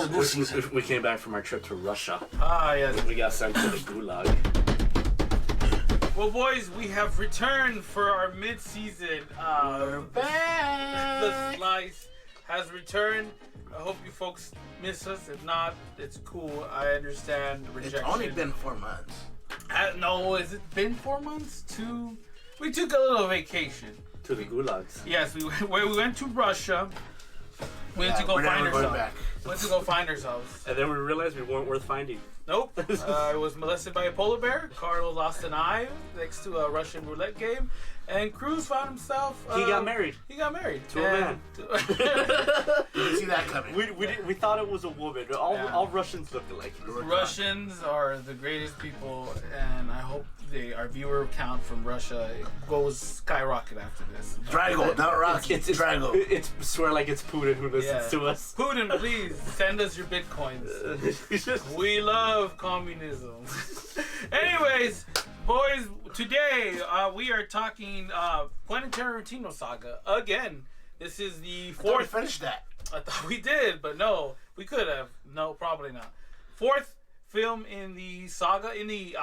Ramble season. We came back from our trip to Russia. Ah, yes. We got sent to the Gulag. Well, boys, we have returned for our mid-season. We're back. The Slice has returned. I hope you folks miss us. If not, it's cool. I understand rejection. It's only been 4 months. No, has it been 4 months? We took a little vacation. To the Gulags. Yes, we went to Russia. We went to go we're find never going ourselves. back. Went to go find ourselves. And then we realized we weren't worth finding. Nope. I was molested by a polar bear. Carlo lost an eye next to a Russian roulette game. And Cruz found himself... He got married. He got married. To a man. You didn't see that coming. We thought it was a woman. All Russians look alike. Russians are the greatest people, and I hope our viewer count from Russia goes skyrocket after this. Drago, not Rocky. It's Drago. It's swear like it's Putin who listens to us. Putin, please send us your bitcoins. We love communism. Anyways, boys, today we are talking Quentin Tarantino saga again. This is the fourth. We finished that. I thought we did, but no, we could have. No, probably not. Fourth film in the saga, in the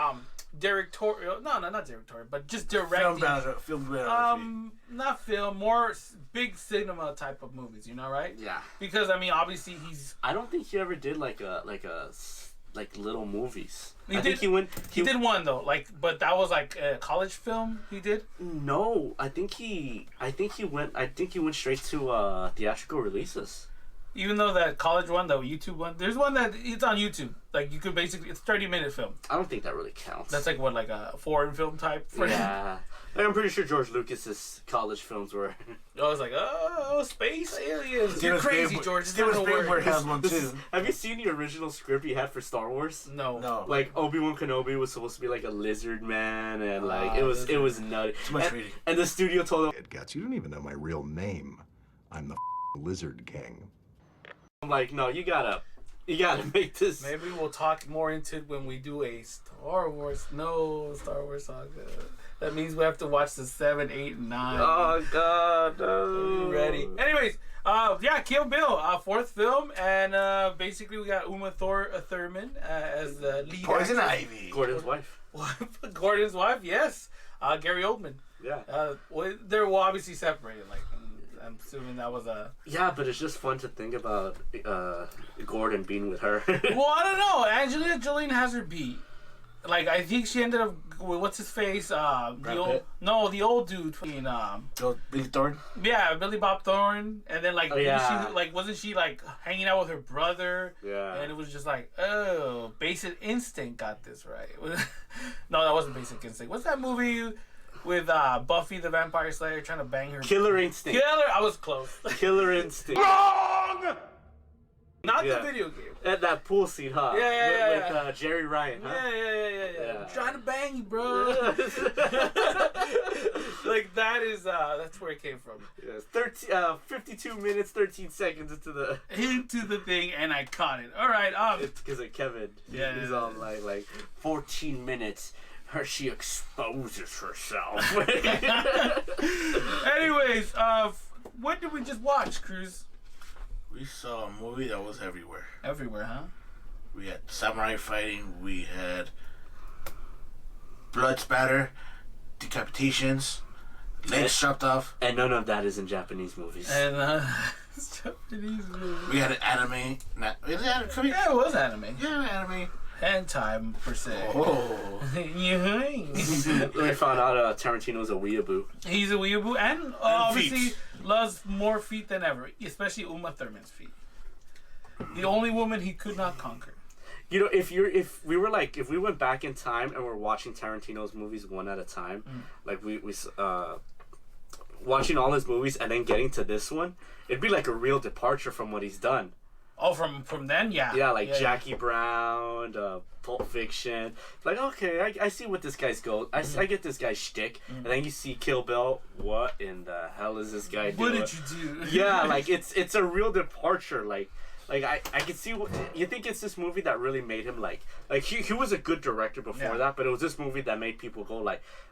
directorial. No, not directorial, but just directing. Film Not film, more big cinema type of movies. You know, right? Yeah. Because I mean, obviously he's. I don't think he ever did like little movies. He did one though, but that was like a college film. He did. No, I think he went straight to theatrical releases. Even though that college one, the YouTube one, there's one that it's on YouTube. Like you could basically, it's 30-minute film. I don't think that really counts. That's like like a foreign film type. Yeah, like I'm pretty sure George Lucas's college films were. I was like, oh, space aliens. You're crazy, George. Steven Spielberg has one too. Have you seen the original script he had for Star Wars? No. Like Obi-Wan Kenobi was supposed to be like a lizard man, and like it was nutty. Too much reading. And the studio told him, Guts, you don't even know my real name. I'm the Lizard King. I'm like, no, you gotta make this. Maybe we'll talk more into it when we do a Star Wars saga. That means we have to watch the 7, 8, and 9. Oh God, no. Are you ready? Anyways, Kill Bill, fourth film, and basically we got Uma Thurman as the lead. Poison actress. Ivy. Gordon's wife. Gordon's wife, yes. Gary Oldman. Yeah. They're obviously separated. Like I'm assuming that was a. Yeah, but it's just fun to think about Gordon being with her. Well, I don't know. Angelina Jolie has her beat. Like I think she ended up with what's his face? The old dude. Billy Thorne. Yeah, Billy Bob Thorne, and then yeah. wasn't she like hanging out with her brother? Yeah. And it was just like, oh, Basic Instinct got this right. No, that wasn't Basic Instinct. What's that movie with Buffy the Vampire Slayer trying to bang her? Killer Instinct. I was close. Killer Instinct. Wrong. Not the video game. At that pool scene, huh? Yeah. With Jerry Ryan, huh? Yeah. I'm trying to bang you, bro. Like that is that's where it came from. Yes. 52 minutes, 13 seconds into the thing, and I caught it. All right. It's because of Kevin. Yeah. He's on like 14 minutes. She exposes herself. Anyways, what did we just watch, Cruz? We saw a movie that was everywhere. Everywhere, huh? We had samurai fighting. We had blood spatter, decapitations, legs chopped off. And none of that is in Japanese movies. And Japanese movies. We had an anime. Is it anime? Yeah, it was anime. Yeah, anime. Hentai, per se. Oh. We found out Tarantino's a weeaboo. He's a weeaboo, and obviously loves more feet than ever, especially Uma Thurman's feet. The only woman he could not conquer. You know, if we went back in time and we're watching Tarantino's movies one at a time, like we watching all his movies and then getting to this one, it'd be like a real departure from what he's done. Oh, from then, yeah. Yeah, Jackie Brown, Pulp Fiction. Like, okay, I see what this guy's go. I get this guy's shtick. And then you see Kill Bill. What in the hell is this guy doing? What did you do? Yeah, like it's a real departure. Like I can see what you think. It's this movie that really made him like he was a good director before that, but it was this movie that made people go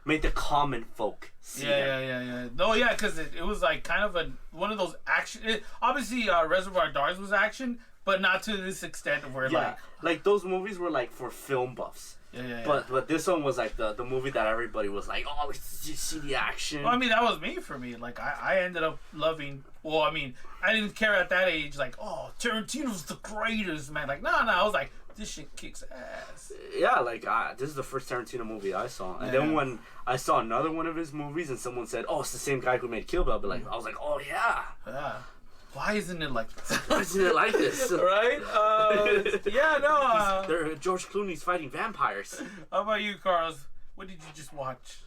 made the common folk see him. Yeah. No, yeah, because it was like kind of one of those action. Obviously, Reservoir Dogs was action, but not to this extent where like those movies were like for film buffs. Yeah. But this one was like the movie that everybody was like, oh, let's just see the action. Well, I mean, that was me for me. Like, I ended up loving. Well, I mean, I didn't care at that age. Like, oh, Tarantino's the greatest, man. Like, no. I was like, this shit kicks ass. Yeah, like this is the first Tarantino movie I saw, and then when I saw another one of his movies, and someone said, "Oh, it's the same guy who made Kill Bill," but like, I was like, "Oh yeah." Yeah. Why isn't it like this? Why isn't it like this? Right? Yeah, no. George Clooney's fighting vampires. How about you, Carlos? What did you just watch?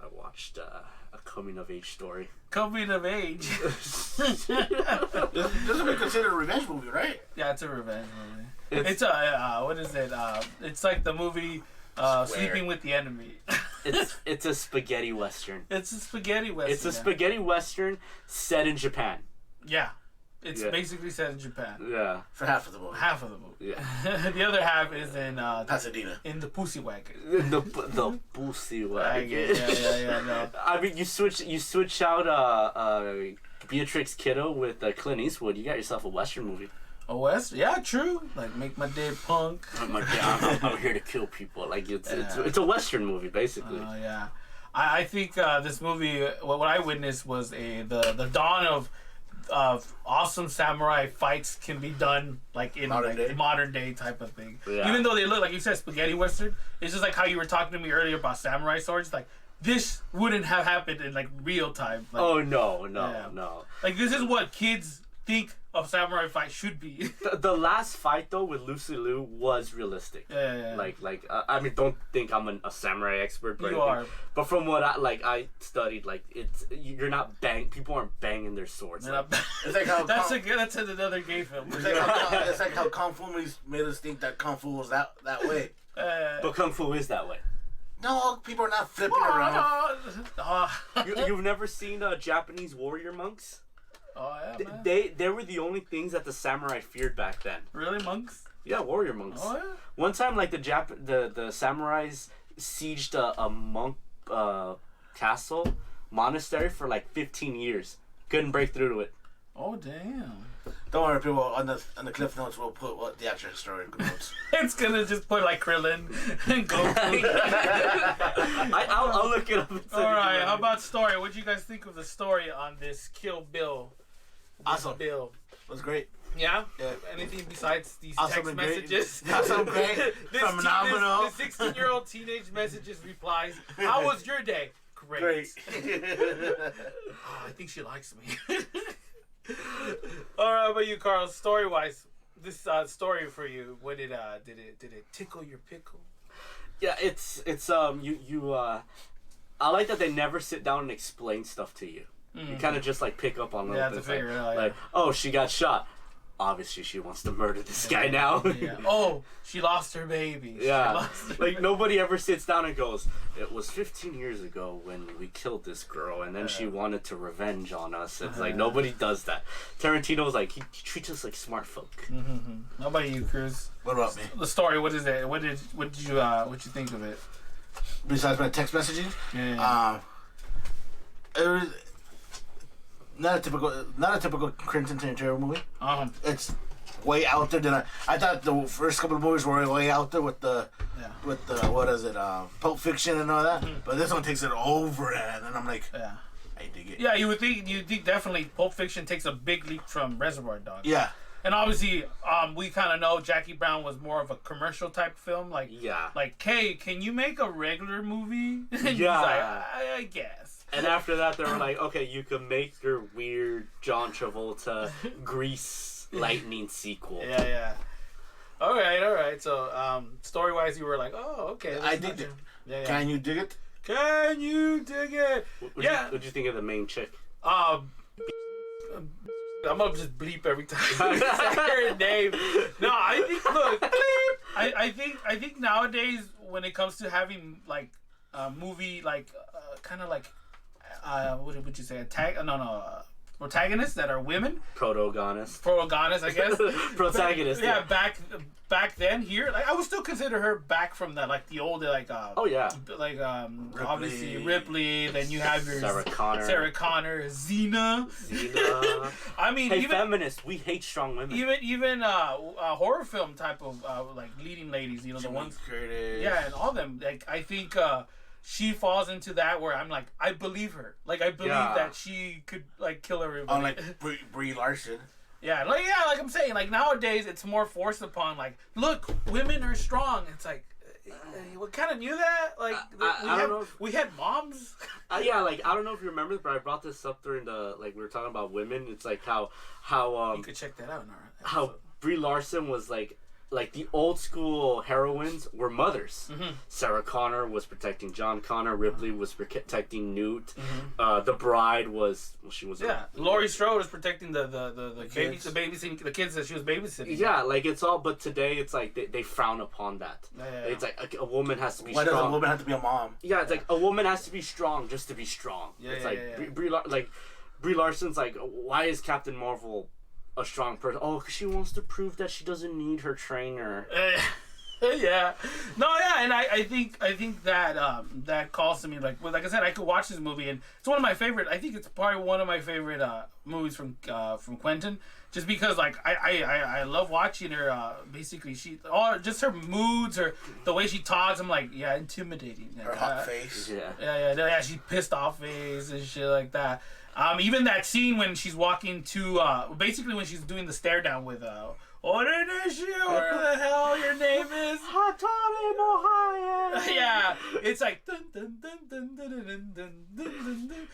I watched a coming of age story. Coming of age. This would be considered a revenge movie, right? Yeah, it's a revenge movie. It's a what is it? It's like the movie Sleeping with the Enemy. It's a spaghetti western. It's a spaghetti western. It's a spaghetti western set in Japan. Yeah. It's basically set in Japan. Yeah. For half of the movie. Half of the movie. Yeah. The other half is in Pasadena. in the Pussy Wagon. The pussy wagon. Yeah. No. I mean, you switch out Beatrix Kiddo with Clint Eastwood. You got yourself a western movie. A West? Yeah, true. Like, make my day punk. I'm here to kill people. Like it's a western movie basically. Yeah. I think this movie, what I witnessed was the dawn of awesome samurai fights can be done like in modern day type of thing. Yeah. Even though they look like you said spaghetti western, it's just like how you were talking to me earlier about samurai swords. Like this wouldn't have happened in like real time. Like, Oh no. Like this is what kids think of samurai fight should be. The last fight though with Lucy Liu was realistic. Yeah. Like I mean, don't think I'm a samurai expert, but You are. But from what I studied, like you're not people aren't banging their swords. It's like how that's another gay film. it's like how Kung Fu movies made us think that Kung Fu was that way. But Kung Fu is that way. No, people are not flipping around. You've never seen Japanese warrior monks? Oh yeah, man. They were the only things that the samurai feared back then. Really, monks? Yeah, warrior monks. Oh yeah. One time, like the samurais sieged a monk castle monastery for like 15 years. Couldn't break through to it. Oh damn. Don't worry, people. On the cliff notes, we'll put what the actual historical notes. It's gonna just put like Krillin and Goku. I'll look it up. All right. How about story? What do you guys think of the story on this Kill Bill? Awesome. Bill. It was great. Yeah? Yeah. Anything besides these Awesome text and great. messages? Awesome, great. Phenomenal. This 16-year-old teenage messages replies. How was your day? Great. Oh, I think she likes me. All right, how about you, Carl? Story-wise, this story for you. What did it tickle your pickle? Yeah, it's I like that they never sit down and explain stuff to you. You kind of just like pick up on little things. Figure it out, like, oh, she got shot. Obviously, she wants to murder this guy now. Yeah. Oh, she lost her baby. Yeah. Like, nobody ever sits down and goes, it was 15 years ago when we killed this girl, and then she wanted to revenge on us. It's like, nobody does that. Tarantino's like, he treats us like smart folk. Mm-hmm. How about you, Cruz? What about me? The story, what is it? What did you think of it? Besides my text messaging? Yeah. It was not a typical Quentin Tarantino movie. It's way out there than I thought. The first couple of movies were way out there with the what is it, Pulp Fiction and all that. But this one takes it over, and I'm like, I dig it. Yeah, you would think definitely Pulp Fiction takes a big leap from Reservoir Dogs. Yeah. And obviously, we kind of know Jackie Brown was more of a commercial type film. Like, hey, can you make a regular movie? And he's like, I guess. And after that, they were like, okay, you can make your weird John Travolta Grease Lightning sequel. Yeah. All right. So, story-wise, you were like, oh, okay. I dig it. Yeah. Can you dig it? Can you dig it? What'd you think of the main chick? I'm gonna just bleep every time I say her name. No, I think. Look, I think nowadays when it comes to having like a movie, like kind of like what would you say? protagonists that are women. Protagonists, I guess. Protagonists. Yeah, back then here, like I would still consider her back from the like the old like obviously Ripley. Then you have your Sarah Connor, Xena. I mean, hey, even feminists, we hate strong women. Even horror film type of like leading ladies, you know, the ones. Curtis. Yeah, and all of them. Like I think she falls into that where I'm like, I believe her. Like I believe that she could like kill everybody. Like Brie Larson. Yeah, like I'm saying, like nowadays it's more forced upon. Like, look, women are strong. It's like, we kind of knew that. Like, we had moms. Yeah, like I don't know if you remember, but I brought this up during the we were talking about women. It's like how you could check that out in our episode. How Brie Larson was like the old school heroines were mothers. Mm-hmm. Sarah Connor was protecting John Connor. Ripley was protecting Newt. Mm-hmm. The Bride was she was Laurie Strode was protecting the babies, the kids that she was babysitting. Yeah, like it's all. But today it's like they frown upon that. Yeah. It's like a woman has to be Why strong. does a woman have to be a mom? Yeah, it's like a woman has to be strong just to be strong. Brie Larson's like, why is Captain Marvel a strong person? Oh, because she wants to prove that she doesn't need her trainer. Yeah, and I think that that calls to me like I said, I could watch this movie and it's one of my favorite. I think it's probably one of my favorite movies from Quentin, just because like I love watching her. Basically, just her moods, the way she talks. I'm like, yeah, intimidating. Like, her hot face. Yeah. She pissed off face and shit like that. Even that scene when she's walking to, basically when she's doing the stare down with, what the hell your name is? Hattori Mohaya. Yeah, it's like dun dun dun dun dun dun dun dun dun.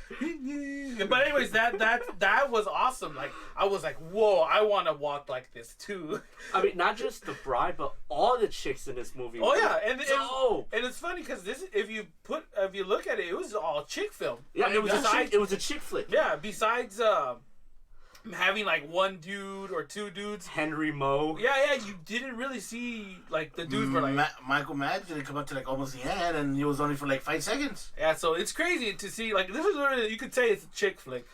But anyways, that was awesome. Like I was like, whoa, I want to walk like this too. I mean, not just the Bride, but all the chicks in this movie. Oh yeah, and it's funny because if you look at it, it was all chick film. Yeah, I mean, it was a chick flick. Yeah, besides having like one dude or two dudes. Henry Moe. Yeah, you didn't really see like the dudes were like Michael Madsen didn't come up to like almost the end, and he was only for like 5 seconds. Yeah, so it's crazy to see like this is what you could say it's a chick flick.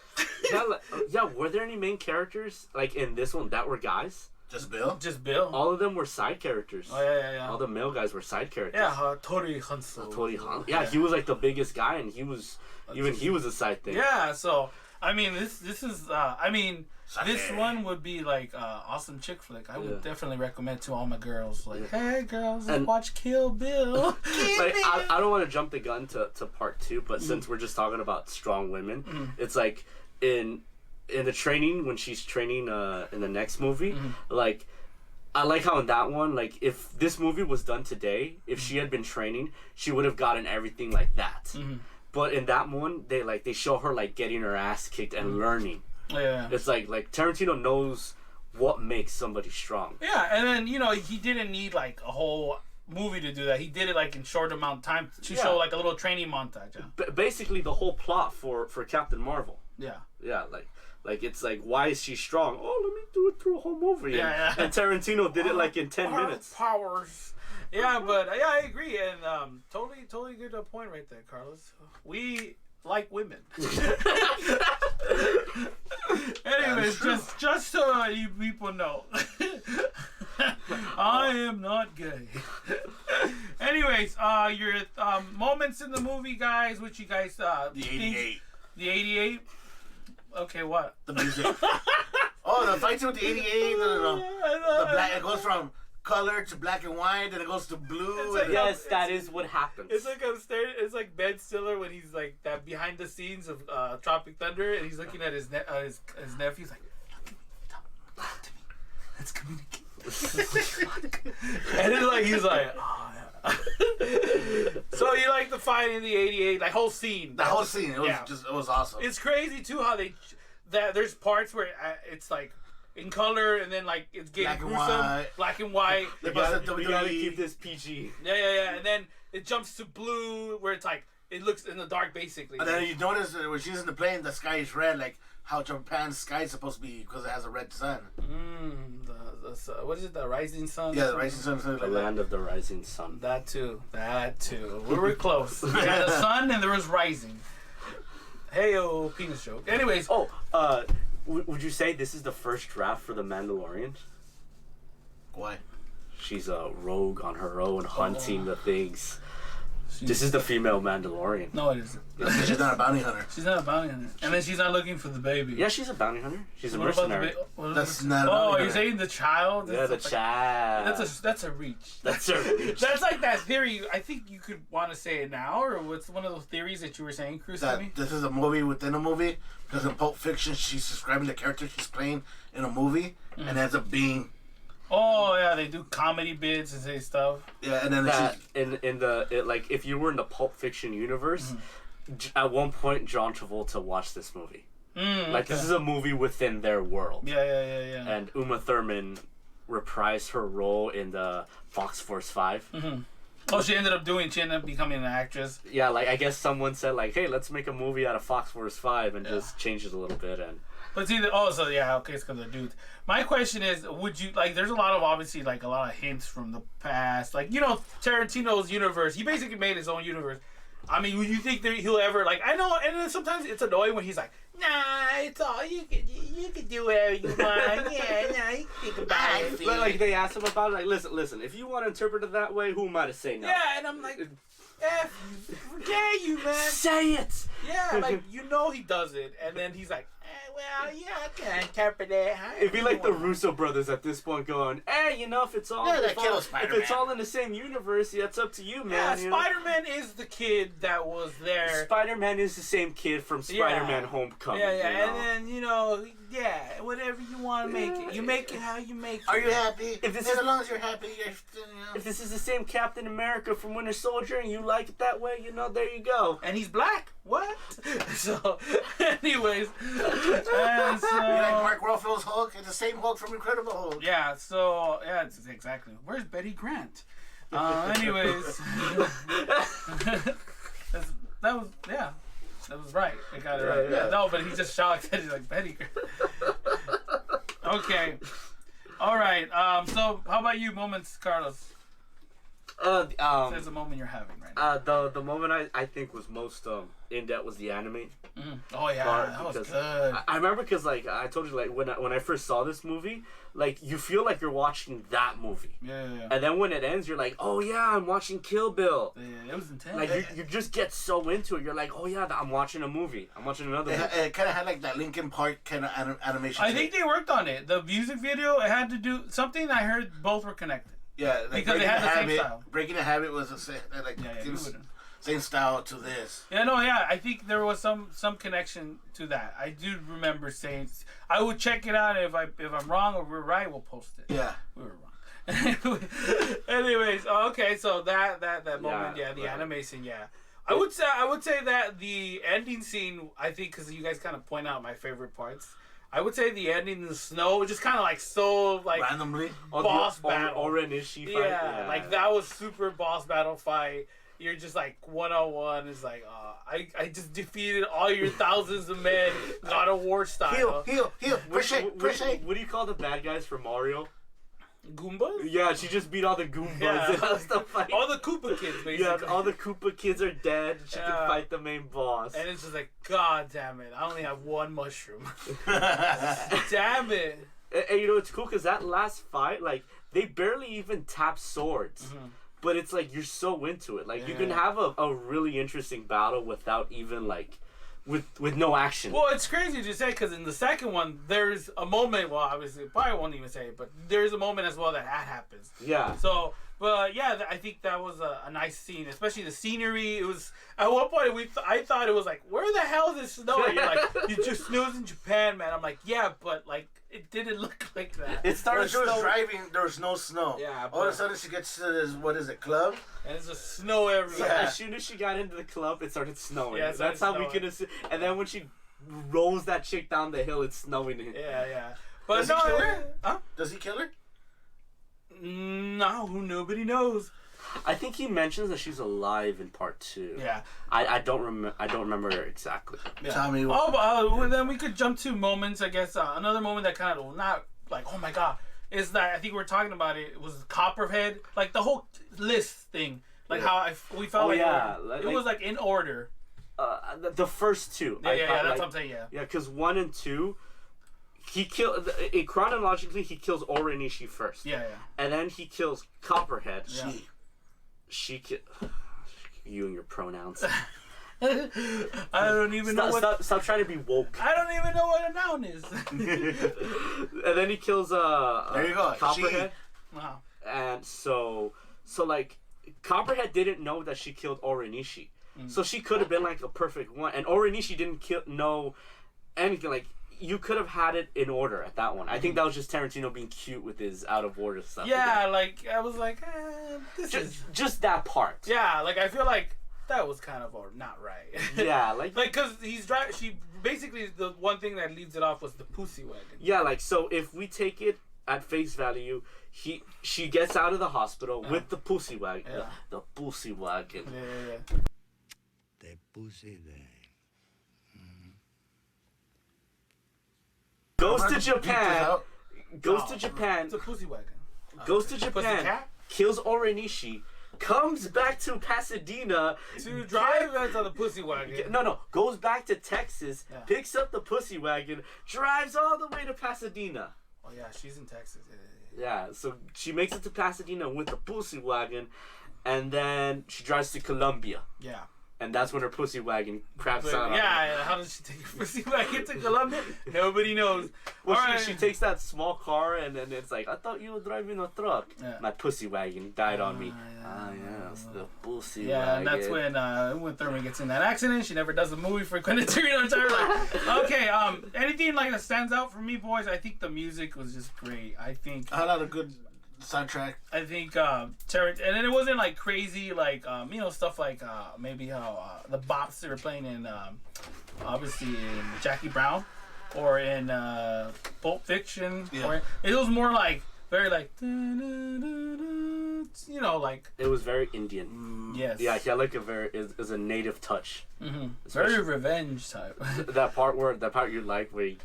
Were there any main characters like in this one that were guys? Just Bill. All of them were side characters. Oh yeah. All the male guys were side characters. Yeah, Hattori Hanzo. Yeah, he was like the biggest guy, and he was a side thing. Yeah, so. I mean, this is. This one would be like awesome chick flick. I would definitely recommend to all my girls. Like, hey girls, let's watch Kill Bill. I don't want to jump the gun to part 2, but since we're just talking about strong women, it's like in the training when she's training in the next movie, like. I like how in that one, like, if this movie was done today, if she had been training, she would have gotten everything like that. But in that one, they show her like getting her ass kicked and learning. Yeah. It's like Tarantino knows what makes somebody strong. Yeah, and then he didn't need like a whole movie to do that. He did it like in short amount of time to show like a little training montage. Yeah. Basically, the whole plot for Captain Marvel. Yeah. Yeah, like it's like, why is she strong? Oh, let me do it through a whole movie. Yeah. And Tarantino did it like in 10 minutes. Powers. Yeah, but I agree, and totally good point right there, Carlos. We like women. Anyways, just so you people know, I am not gay. Anyways, your moments in the movie, guys. What you guys the 88. The 88. Okay, what? The music. Oh, the fight scene with the 88. The black. It goes from color to black and white, and it goes to blue. Like, yes, that is what happens. It's like it's like Ben Stiller when he's like that behind the scenes of Tropic Thunder, and he's looking at his nephew. He's like, talk to me. Let's communicate. And then like he's like, oh yeah. So you like the fight in the 88, like whole scene. The whole scene. It was awesome. It's crazy too how there's parts where it's like in color, and then like it's getting gruesome, black and white. We gotta keep this PG. Yeah, and then it jumps to blue, where it's like it looks in the dark, basically. And then you notice that when she's in the plane, the sky is red, like how Japan's sky is supposed to be because it has a red sun. What is it? The rising sun. Yeah, the rising sun. The land of the rising sun. That too. We were close. We had the sun and there was rising. Hey, penis joke. Anyways. would you say this is the first draft for the Mandalorian? Why? She's a rogue on her own, hunting the things. This is the female Mandalorian. No, it isn't. She's not a bounty hunter. She's not a bounty hunter. And then she's not looking for the baby. Yeah, she's a bounty hunter. She's a What about mercenary. That's not a bounty hunter. you're saying the child? Yeah, the child. That's a reach. That's a reach. That's like that theory. I think you could want to say it now, or what's one of those theories that you were saying, Chris? To me? This is a movie within a movie. Because in Pulp Fiction, she's describing the character she's playing in a movie, and ends up being. Oh yeah, they do comedy bits and say stuff. Yeah, and then that like if you were in the Pulp Fiction universe, at one point John Travolta watched this movie. Like this is a movie within their world. Yeah. And Uma Thurman reprised her role in the Fox Force 5. Oh, she ended up becoming an actress. Yeah, like I guess someone said like, hey, let's make a movie out of Fox Force 5 and just change it a little bit and. But see, it's because of dudes. My question is, would you like? There's a lot of hints from the past, like Tarantino's universe. He basically made his own universe. I mean, would you think that he'll ever like? I know, and then sometimes it's annoying when he's like, "Nah, it's all you can do whatever you want." Yeah, nah, you think about it. Like they asked him about it, like, listen, if you want to interpret it that way, who am I to say no? Yeah, and I'm like, forget you, man. Say it. Yeah, like he does it, and then he's like, well, yeah, I can interpret it. It'd be like the Russo brothers at this point going, hey, if it's all if it's all in the same universe, it's up to you, man. Yeah, Spider-Man is the kid that was there. Spider-Man is the same kid from Spider-Man Homecoming. Yeah, and then, whatever you want to make it. You make it how you make it. Are you happy? As long as you're happy, if this is the same Captain America from Winter Soldier and you like it that way, there you go. And he's black. What? So, anyways. You like Mark Ruffalo's Hulk? It's the same Hulk from Incredible Hulk. Yeah, so, exactly. Where's Betty Grant? Anyways. that was right. I got it right. Yeah. No, but he just shocked that he's like, Betty Grant. Okay. All right. So, how about you, moments, Carlos? There's a moment you're having right now. The moment I think was most in depth was the anime. Oh yeah, that was good. I remember because like I told you like when I first saw this movie, like you feel like you're watching that movie. Yeah. And then when it ends, you're like, oh yeah, I'm watching Kill Bill. Yeah, it was intense. Like you just get so into it. You're like, oh yeah, I'm watching a movie. I'm watching another movie. It kind of had like that Linkin Park kind of animation. I think they worked on it. The music video, it had to do something. I heard both were connected. Yeah, like because they had the same style. Breaking the Habit was same style to this. Yeah, I think there was some connection to that. I do remember saying I would check it out. If I'm wrong or we're right, we'll post it. Yeah, we were wrong. Anyways, okay, so that moment, the animation, I would say that the ending scene, I think, because you guys kind of point out my favorite parts. I would say the ending in the snow, just kind of like so like randomly boss battle. Orenishi fight. Yeah, like that was super boss battle fight. You're just like 1-on-1. It's like, I just defeated all your thousands of men, God of War style. Heal. Push it. What do you call the bad guys from Mario? Goombas? Yeah, she just beat all the Goombas and all the fight. All the Koopa kids, basically. Yeah, all the Koopa kids are dead. She can fight the main boss. And it's just like, God damn it, I only have one mushroom. Damn it. And it's cool because that last fight, like, they barely even tap swords. Mm-hmm. But it's like, you're so into it. Like, you can have a really interesting battle without even, like, with no action. Well, it's crazy to say because in the second one, there's a moment, well, obviously, probably won't even say it, but there's a moment as well that happens. Yeah. So, but yeah, I think that was a nice scene, especially the scenery. It was, at one point, I thought it was like, where the hell is it snowing? You're like, it just snows in Japan, man. I'm like, yeah, but like, it didn't look like that. It started she was driving, there was no snow. Yeah. All of a sudden she gets to this, what is it, club? And it's just snow everywhere. So as soon as she got into the club, it started snowing. Yeah, that's how we could assume. And then when she rolls that chick down the hill, it's snowing. Yeah. But Does he kill her? Huh? Does he kill her? No, nobody knows. I think he mentions that she's alive in part 2. Yeah. I don't remember exactly. Yeah. Tell me what. Well, then we could jump to moments, I guess. Another moment that kind of, not like, oh my God, is that I think we were talking about it was Copperhead. Like the whole list thing. Like how we felt it was like in order. The first two. Yeah, that's what I'm saying, Yeah, because 1 and 2, chronologically, he kills Orenishi first. Yeah. And then he kills Copperhead. Yeah. She you and your pronouns. I don't even know what. Stop trying to be woke. I don't even know what a noun is. And then he kills there you go. Copperhead. Wow. And so like Copperhead didn't know that she killed Orenishi. So she could have been like a perfect one. And Orenishi didn't know anything. Like, you could have had it in order at that one. I think that was just Tarantino being cute with his out of order stuff. Yeah, like I was like, this is just that part. Yeah, like I feel like that was kind of not right. Yeah, like because he's driving. She basically the one thing that leads it off was the pussy wagon. Yeah, like so if we take it at face value, she gets out of the hospital with the pussy wagon. Yeah. The pussy wagon. Yeah. The pussy there. Goes to Japan. It's a pussy wagon. Goes to Japan. Kills Orenishi. Comes back to Pasadena to drive into the pussy wagon. No. Goes back to Texas. Yeah. Picks up the pussy wagon. Drives all the way to Pasadena. Oh yeah, she's in Texas. Yeah, so she makes it to Pasadena with the pussy wagon, and then she drives to Colombia. Yeah. And that's when her pussy wagon craps out. Yeah, how does she take her pussy wagon to Colombia? Nobody knows. Well, she takes that small car, and then it's like, I thought you were driving a truck. Yeah. My pussy wagon died on me. It's the pussy wagon. Yeah, and that's when Uma Thurman gets in that accident. She never does a movie for Quentin Tarantino entire life. Okay, anything like that stands out for me, boys? I think the music was just great. I think I had a good soundtrack. I think and then it wasn't like crazy, like stuff like maybe how the bops they were playing in obviously in Jackie Brown or in Pulp Fiction. Yeah. Or it was more like very like like it was very Indian. Yes. Yeah, he had like is a native touch. Mm-hmm. Very revenge type. that part you like where he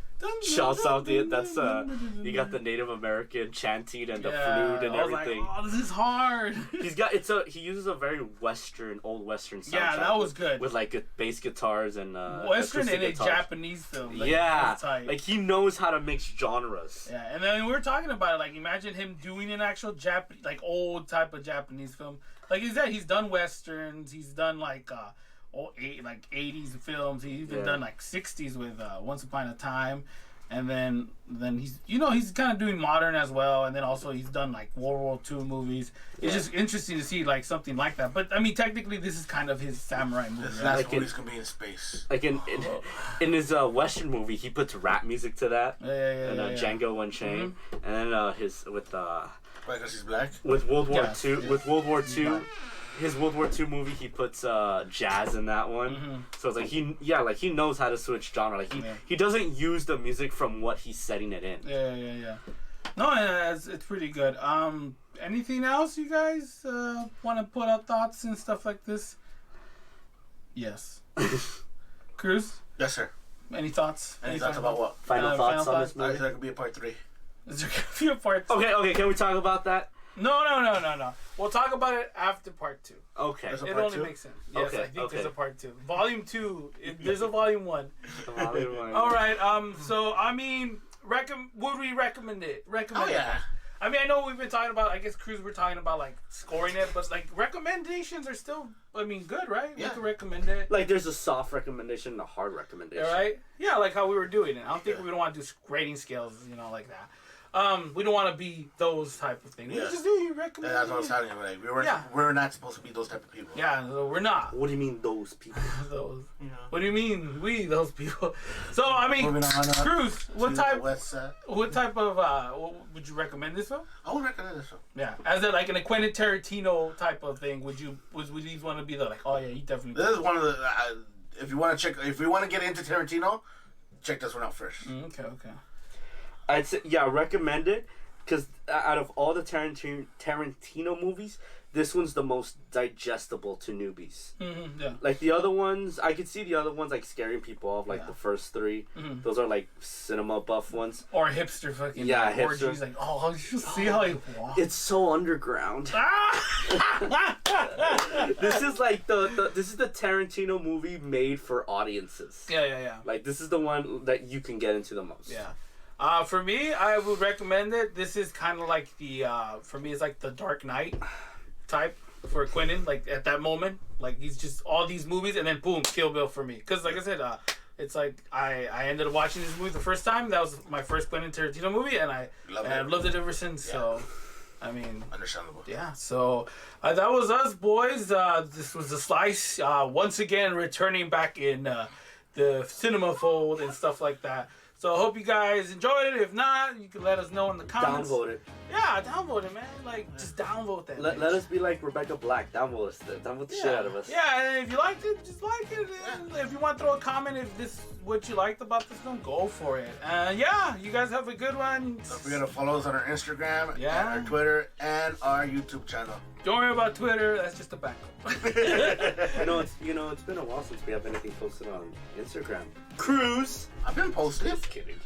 shouts out that's you got the Native American chanting and the flute and everything. Like, oh, this is hard. He uses a very old Western soundtrack. Yeah, that was good. With like bass guitars and Western and a Japanese film. Like, yeah, like he knows how to mix genres. Yeah, and then we were talking about it. Like, imagine him doing an actual old type of Japanese film. Like he said, he's done westerns. He's done like 80s films. He's even done like 60s with Once Upon a Time, and then he's he's kind of doing modern as well. And then also he's done like World War II movies. It's just interesting to see like something like that. But I mean, technically, this is kind of his samurai movie. That's when he's gonna be in space. Like in his Western movie, he puts rap music to that. And Django Unchained, and then his with because he's black. With World War II, with World War II. His World War II movie, he puts jazz in that one. Mm-hmm. So it's like he knows how to switch genre. Like he doesn't use the music from what he's setting it in. Yeah. No, it's pretty good. Anything else you guys want to put out thoughts and stuff like this? Yes. Cruz? Yes, sir. Any thoughts? Any thoughts about what? Final thoughts on this movie? There could be a part 3. Is there going to be a part 2? Okay. Can we talk about that? No. We'll talk about it after part 2. Okay. It only makes sense. Yes, I think there's a part 2. Volume 2. There's a volume 1. Volume 1. All right. So I mean, would we recommend it? Yeah. I mean, I know we've been talking about. I guess Cruz, we're talking about like scoring it, but like recommendations are still. I mean, good, right? Yeah. We can recommend it. Like there's a soft recommendation and a hard recommendation. All right. Yeah, like how we were doing it. I don't think we don't want to do rating scales, like that. We don't want to be those type of things. Yeah. We just do you recommend. That's what I'm saying. Like, we're not supposed to be those type of people. Yeah, so we're not. What do you mean those people? Those. What do you mean we those people? So I mean, Cruz, what type of would you recommend this film? I would recommend this film. Yeah, as like in a Quentin Tarantino type of thing, would these want to be like, oh yeah, you definitely. This is one of the if you want to get into Tarantino, check this one out first. Okay. I'd say, recommend it, because out of all the Tarantino movies, this one's the most digestible to newbies. Mm-hmm, yeah. Like the other ones, I could see the other ones like scaring people off, like the first 3. Mm-hmm. Those are like cinema buff ones. Or hipster fucking hipster. orgies, like, oh, you see how he walks. It's so underground. This is like this is the Tarantino movie made for audiences. Yeah. Like this is the one that you can get into the most. Yeah. For me, I would recommend it. This is kind of like the for me, it's like the Dark Knight type for Quentin. Like at that moment, like he's just all these movies, and then boom, Kill Bill for me. Because like I said, it's like I ended up watching this movie the first time. That was my first Quentin Tarantino movie, and I've loved it ever since. Yeah. So, I mean, understandable. Yeah. So that was us, boys. This was The Slice. Once again, returning back in the cinema fold and stuff like that. So I hope you guys enjoyed it. If not, you can let us know in the comments. Downvote it. Yeah, downvote it, man. Like, just downvote that. Let us be like Rebecca Black. Downvote us. Downvote the shit out of us. Yeah, and if you liked it, just like it. And if you want to throw a comment, if this is what you liked about this film, go for it. Yeah, you guys have a good one. Don't forget to follow us on our Instagram, and our Twitter, and our YouTube channel. Don't worry about Twitter. That's just a backup. It's been a while since we have anything posted on Instagram. Cruise. I've been posting. Just kidding.